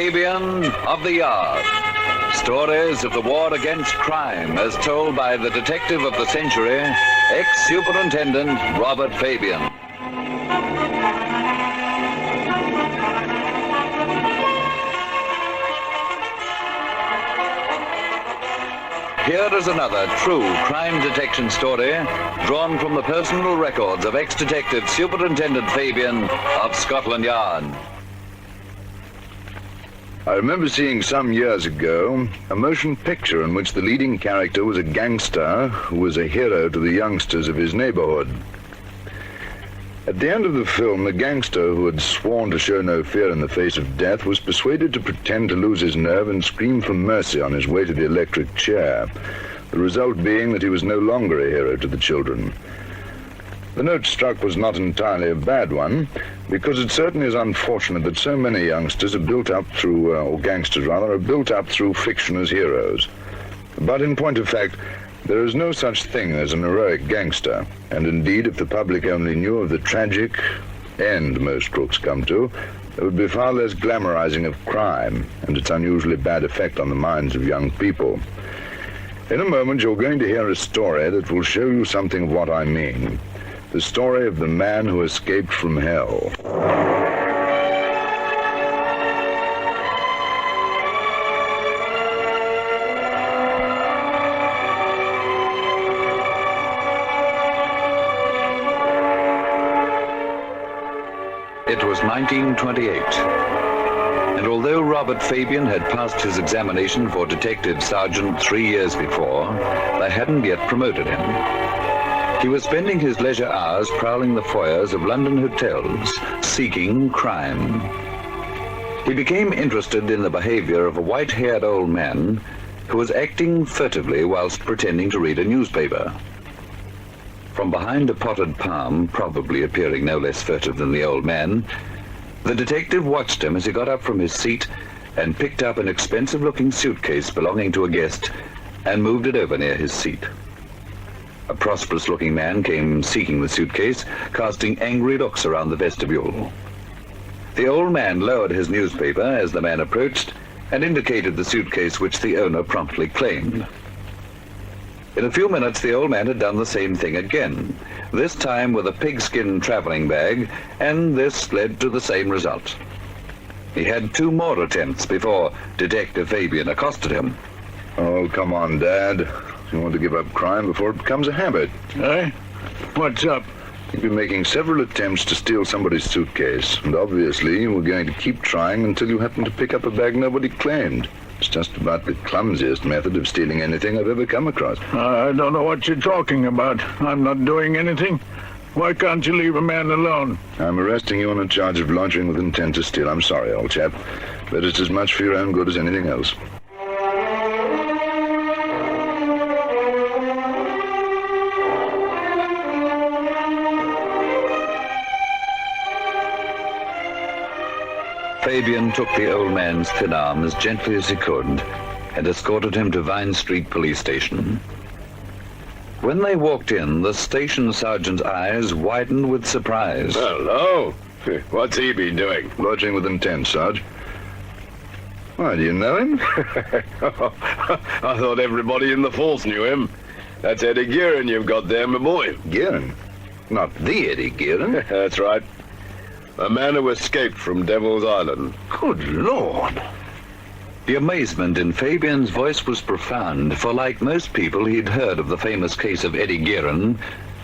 Fabian of the Yard. Stories of the war against crime as told by the detective of the century, ex-superintendent Robert Fabian. Here is another true crime detection story drawn from the personal records of ex-detective Superintendent Fabian of Scotland Yard. I remember seeing some years ago a motion picture in which the leading character was a gangster who was a hero to the youngsters of his neighborhood. At the end of the film, the gangster, who had sworn to show no fear in the face of death, was persuaded to pretend to lose his nerve and scream for mercy on his way to the electric chair, the result being that he was no longer a hero to the children. The note struck was not entirely a bad one, because it certainly is unfortunate that so many youngsters are built up through, or gangsters rather, are built up through fiction as heroes. But in point of fact, there is no such thing as an heroic gangster, and indeed, if the public only knew of the tragic end most crooks come to, there would be far less glamorizing of crime and its unusually bad effect on the minds of young people. In a moment, you're going to hear a story that will show you something of what I mean. The story of the man who escaped from hell. It was 1928, and although Robert Fabian had passed his examination for detective sergeant 3 years before, they hadn't yet promoted him. He was spending his leisure hours prowling the foyers of London hotels, seeking crime. He became interested in the behavior of a white-haired old man who was acting furtively whilst pretending to read a newspaper. From behind a potted palm, probably appearing no less furtive than the old man, the detective watched him as he got up from his seat and picked up an expensive-looking suitcase belonging to a guest and moved it over near his seat. A prosperous-looking man came seeking the suitcase, casting angry looks around the vestibule. The old man lowered his newspaper as the man approached and indicated the suitcase, which the owner promptly claimed. In a few minutes, the old man had done the same thing again, this time with a pigskin traveling bag, and this led to the same result. He had 2 more attempts before Detective Fabian accosted him. Oh, come on, Dad. You want to give up crime before it becomes a habit. Eh? What's up? You've been making several attempts to steal somebody's suitcase, and obviously you were going to keep trying until you happened to pick up a bag nobody claimed. It's just about the clumsiest method of stealing anything I've ever come across. I don't know what you're talking about. I'm not doing anything. Why can't you leave a man alone? I'm arresting you on a charge of laundering with intent to steal. I'm sorry, old chap, but it's as much for your own good as anything else. Fabian took the old man's thin arm as gently as he could and escorted him to Vine Street Police Station. When they walked in, the station sergeant's eyes widened with surprise. Hello. What's he been doing? Lodging with intent, Sarge. Why, do you know him? I thought everybody in the force knew him. That's Eddie Gearin you've got there, my boy. Gearin? Not the Eddie Gearin? That's right. A man who escaped from Devil's Island. Good Lord. The amazement in Fabian's voice was profound, for like most people, he'd heard of the famous case of Eddie Gearin,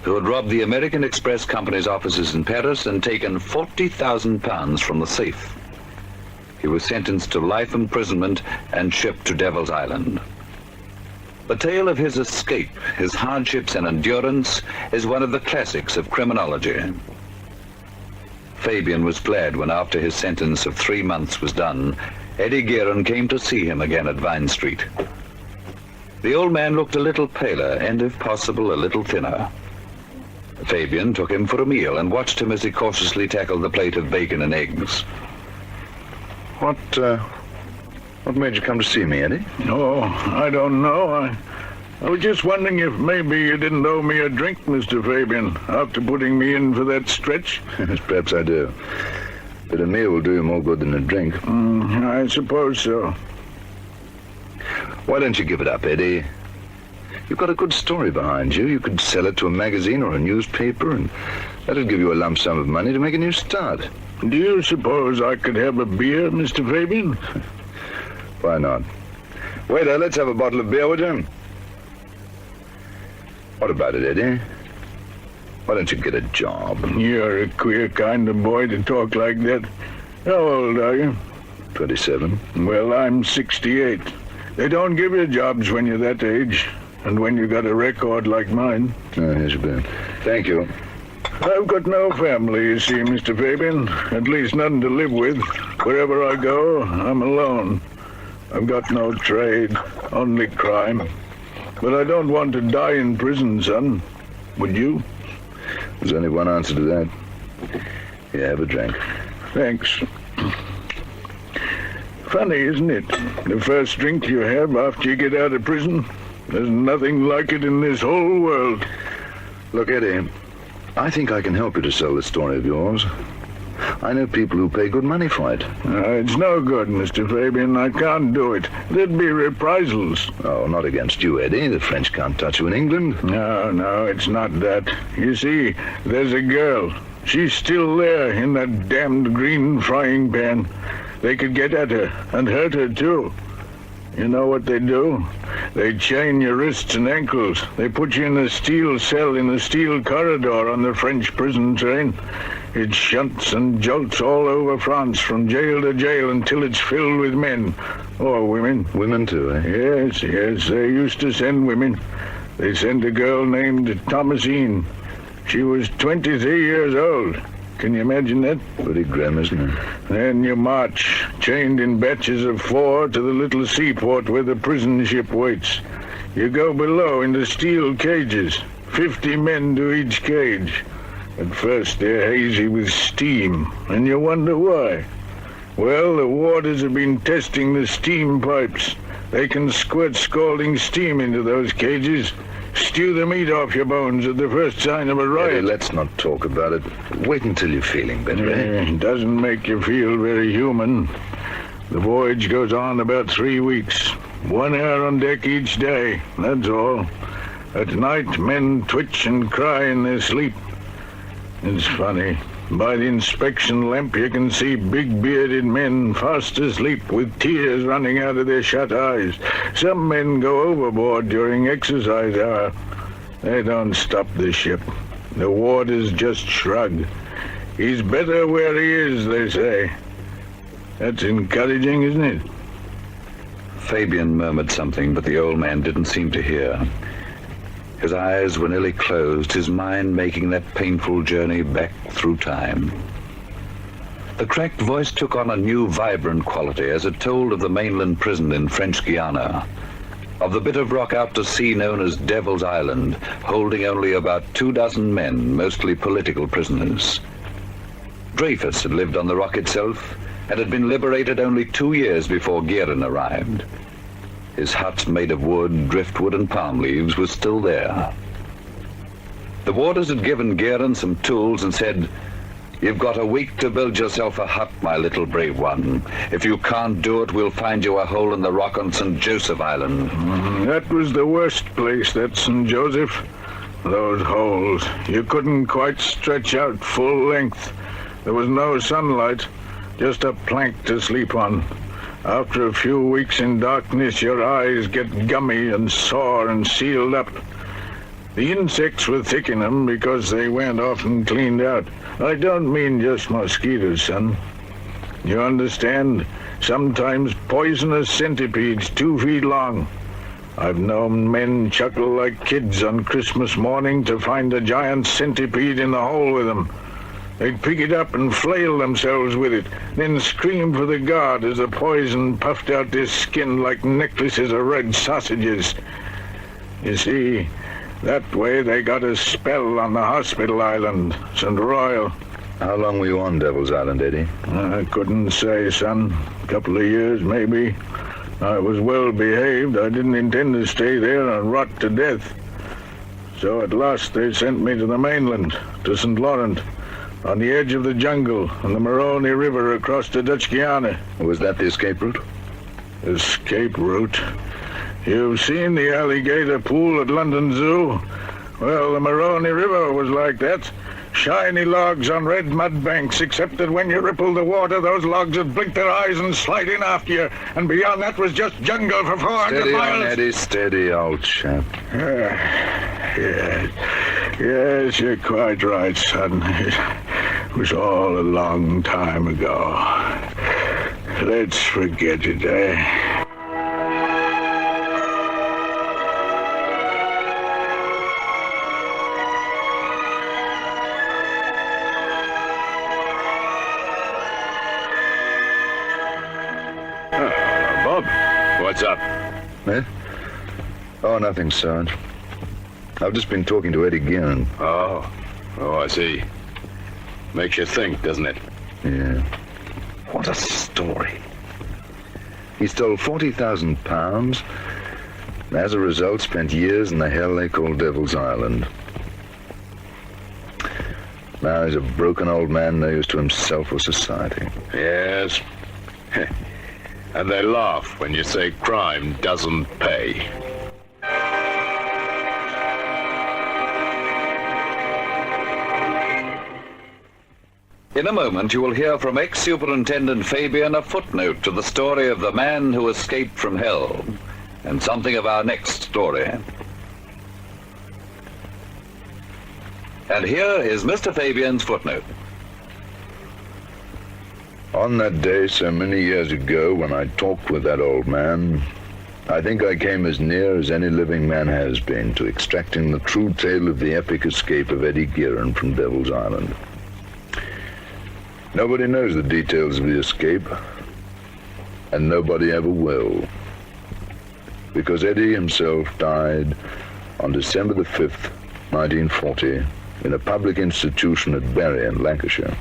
who had robbed the American Express Company's offices in Paris and taken £40,000 from the safe. He was sentenced to life imprisonment and shipped to Devil's Island. The tale of his escape, his hardships and endurance, is one of the classics of criminology. Fabian was glad when, after his sentence of 3 months was done, Eddie Gearin came to see him again at Vine Street. The old man looked a little paler and, if possible, a little thinner. Fabian took him for a meal and watched him as he cautiously tackled the plate of bacon and eggs. What made you come to see me, Eddie? Oh, I don't know. I was just wondering if maybe you didn't owe me a drink, Mr. Fabian, after putting me in for that stretch. Yes, perhaps I do. But a meal will do you more good than a drink. I suppose so. Why don't you give it up, Eddie? You've got a good story behind you. You could sell it to a magazine or a newspaper, and that'd give you a lump sum of money to make a new start. Do you suppose I could have a beer, Mr. Fabian? Why not? Waiter, let's have a bottle of beer, would you? What about it, Eddie? Why don't you get a job? You're a queer kind of boy to talk like that. How old are you? 27. Well, I'm 68. They don't give you jobs when you're that age. And when you got a record like mine. Oh, here's your bill. Thank you. I've got no family, you see, Mr. Fabian. At least none to live with. Wherever I go, I'm alone. I've got no trade, only crime. But I don't want to die in prison, son. Would you? There's only one answer to that. Here, have a drink. Thanks. Funny, isn't it? The first drink you have after you get out of prison. There's nothing like it in this whole world. Look, Eddie, I think I can help you to sell this story of yours. I know people who pay good money for it. It's no good, Mr. Fabian. I can't do it. There'd be reprisals. Oh, not against you, Eddie. The French can't touch you in England. No, it's not that. You see, there's a girl. She's still there in that damned green frying pan. They could get at her and hurt her, too. You know what they do? They chain your wrists and ankles. They put you in a steel cell in a steel corridor on the French prison train. It shunts and jolts all over France from jail to jail until it's filled with men. Or women. Women, too, eh? Yes, they used to send women. They sent a girl named Thomasine. She was 23 years old. Can you imagine that? Pretty grim, isn't it? Then you march, chained in batches of 4, to the little seaport where the prison ship waits. You go below into steel cages, 50 men to each cage. At first they're hazy with steam, and you wonder why. Well, the warders have been testing the steam pipes. They can squirt scalding steam into those cages, stew the meat off your bones at the first sign of a riot. Eddie, let's not talk about it. Wait until you're feeling better, eh? It doesn't make you feel very human. The voyage goes on about 3 weeks. 1 hour on deck each day, that's all. At night, men twitch and cry in their sleep. It's funny. By the inspection lamp, you can see big bearded men fast asleep with tears running out of their shut eyes. Some men go overboard during exercise hour. They don't stop the ship. The warders just shrug. He's better where he is, they say. That's encouraging, isn't it? Fabian murmured something, but the old man didn't seem to hear. His eyes were nearly closed, his mind making that painful journey back through time. The cracked voice took on a new, vibrant quality as it told of the mainland prison in French Guiana, of the bit of rock out to sea known as Devil's Island, holding only about 24 men, mostly political prisoners. Dreyfus had lived on the rock itself and had been liberated only 2 years before Guerin arrived. His hut, made of wood, driftwood, and palm leaves, was still there. The warders had given Guerin some tools and said, "You've got a week to build yourself a hut, my little brave one. If you can't do it, we'll find you a hole in the rock on St. Joseph Island." That was the worst place, that St. Joseph. Those holes. You couldn't quite stretch out full length. There was no sunlight, just a plank to sleep on. After a few weeks in darkness, your eyes get gummy and sore and sealed up. The insects were thick in them because they weren't often cleaned out. I don't mean just mosquitoes, son. You understand? Sometimes poisonous centipedes 2 feet long. I've known men chuckle like kids on Christmas morning to find a giant centipede in the hole with them. They'd pick it up and flail themselves with it, then scream for the guard as the poison puffed out their skin like necklaces of red sausages. You see, that way they got a spell on the hospital island, St. Royal. How long were you on Devil's Island, Eddie? I couldn't say, son. A couple of years, maybe. I was well behaved. I didn't intend to stay there and rot to death. So at last they sent me to the mainland, to St. Laurent. on the edge of the jungle on the Moroni River across the Dutch Guiana. Was that the escape route? Escape route? You've seen the alligator pool at London Zoo? Well, the Moroni River was like that. Shiny logs on red mud banks, except that when you rippled the water, those logs would blink their eyes and slide in after you. And beyond that was just jungle for 400 Steady miles. on, Eddie, steady, old chap. Yes, you're quite right, son. It was all a long time ago. Let's forget it, eh? Bob, what's up? Eh? Oh, nothing, Sarge. I've just been talking to Eddie Gearon. Oh, I see. Makes you think, doesn't it? Yeah. What a story. He stole 40,000 pounds, and as a result spent years in the hell they call Devil's Island. Now he's a broken old man, no use to himself or society. Yes. And they laugh when you say crime doesn't pay. In a moment, you will hear from ex-Superintendent Fabian a footnote to the story of the man who escaped from hell, and something of our next story. And here is Mr. Fabian's footnote. On that day so many years ago when I talked with that old man, I think I came as near as any living man has been to extracting the true tale of the epic escape of Eddie Gearon from Devil's Island. Nobody knows the details of the escape, and nobody ever will, because Eddie himself died on December the 5th, 1940, in a public institution at Bury in Lancashire.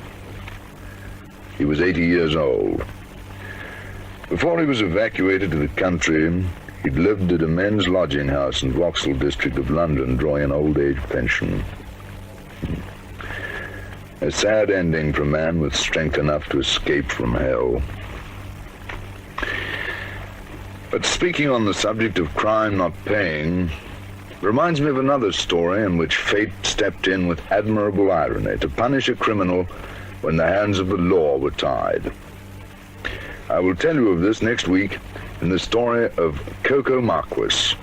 He was 80 years old. Before he was evacuated to the country, he'd lived at a men's lodging house in Vauxhall district of London, drawing an old age pension. A sad ending for a man with strength enough to escape from hell. But speaking on the subject of crime not paying, reminds me of another story in which fate stepped in with admirable irony to punish a criminal when the hands of the law were tied. I will tell you of this next week in the story of Coco Marquis.